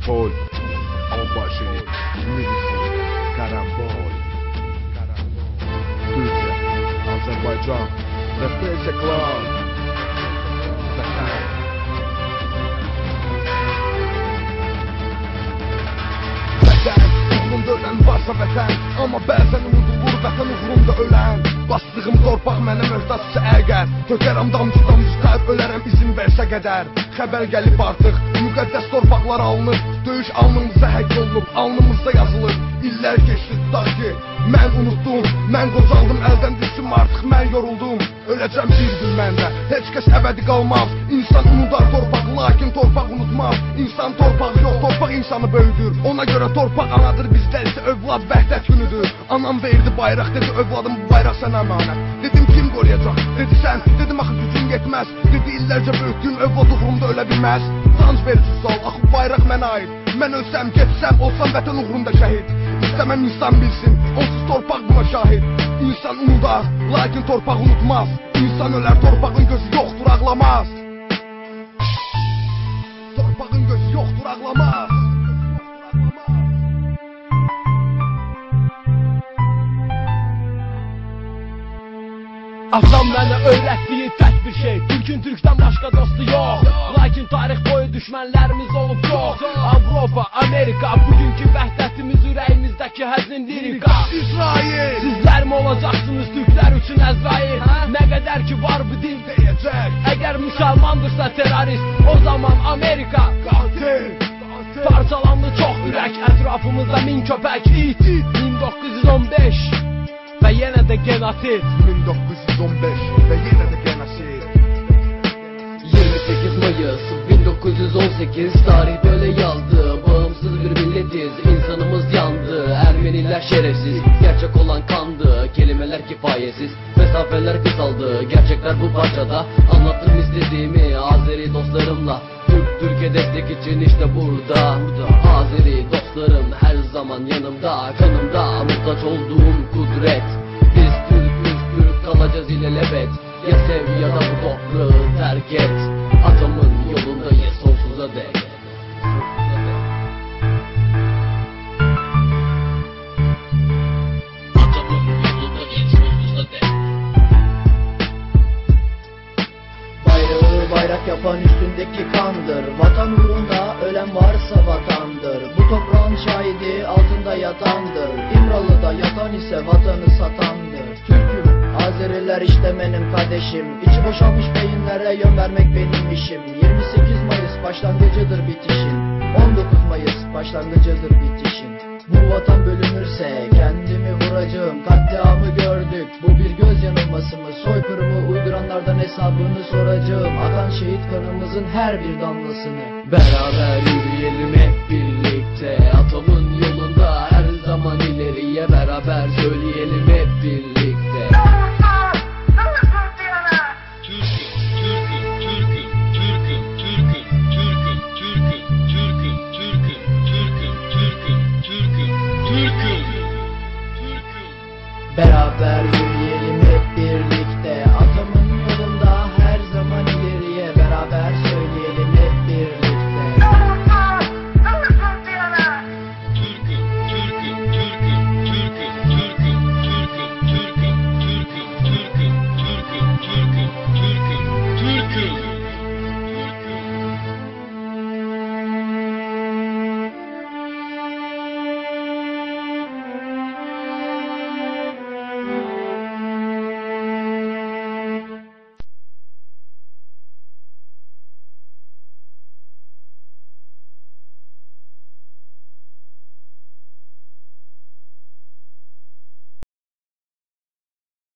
Pol, onbaşı, milisi, karambol. Türkiye, Azerbaycan, represiya klan. Vətən. Vətən, uğrunda ölən varsa vətən. Amma bəzən unudulur vətən uğrunda ölən. Bastığım torpaq mənə möhtacsa əgər. Tökərəm damcı tər ölərəm izin versə qədər. Xəbər gəlib artıq, müqəddəs torpaqlar alınır. Döyüş alnımıza həkk olunub, alnımızda yazılır. İllər keçdi tutaq ki, mən unutdum. Mən qocaldım, əldən düşdüm artıq, mən yoruldum. Öləcəm bir gün məndə, heç kəs əbədi qalmaz. İnsan unudar torpaq, lakin torpaq unutmaz. İnsan torpaq yox, torpaq insanı böyüdür. Ona görə torpaq anadır, bizdə isə övlad vəhdət günüdür. Anam verdi bayraq, dedi övladım bu bayraq sənə əmanət. Dedim kim qoruyacaq, dedi sən, dedim axı gücün yetməz. Dedi illərcə böyütdüyüm övlad uğrunda ölə bilməz. Tanc verici sual, axı bu bayraq mənə aid. Mən ölsəm, getsəm, olsam vətən uğrunda şəhid. İstəməm insan bilsin, onsuz torpaq buna şahid. İnsan unudar, lakin torpaq unutmaz. İnsan ölər, torpağın gözü yoxdur, ağlamaz. Torpağın gözü yoxdur, ağlamaz. Atam mənə öyrətdiyi tək bir şey, Türkün Türkdən başqa dostu yox. Lakin tarix boyu düşmənlərimiz olub çox. Avropa, Amerika, bugünkü vəhdətimiz ürəyimizdəki həzin lirika. İsrail, Sizlərmi olacaqsınız Türklər üçün Əzrail? Nə qədər ki var bu din deyəcək. Əgər müsəlmandırsa terrorist, o zaman Amerika qatil. Parçalandı çox ürək, ətrafımızda min köpək it. 1915 və yenə də genosid. 1915 və yenə də genosid. 28 Mayıs 1918 tarih böyle yazdı. Bağımsız bir milletiz, insanımız yandı. Ermeniler şerefsiz, gerçek olan kandı. Kelimeler kifayetsiz, mesafeler kısaldı. Gerçekler bu parçada, anlattım istediğimi Azeri dostlarımla. Türkiye destek için işte burada. Azeri dostlarım her zaman yanımda. Kanımda muhtaç olduğum kudret. Biz Türk'üz, Türk kalacağız ilelebet. Ya sev ya da bu toprağı terk et. Atamın yolundayız sonsuza dek. Atamın yolundayız sonsuza dek. Bayrağı bayrak yapan üstündeki kandır. Vatan uğrunda ölen varsa vatandır. Bu toprağın şahidi altında yatandır. İmralı'da yatan ise vatanı satandır. Türk'üm, Azeriler işte benim kardeşim. İçi boşalmış beyinlere yön vermek benim işim. 28 Mayıs başlangıcıdır bitişin. 19 Mayıs başlangıcıdır bitişin. Bu vatan bölünürse kendimi vuracağım. Katliamı gördük, bu bir göz yanılması mı? Soykırımı uyduranlardan hesabını soracağım. Akan şehit kanımızın her bir damlasını. Beraber yürüyelim hep birlikte. Atamın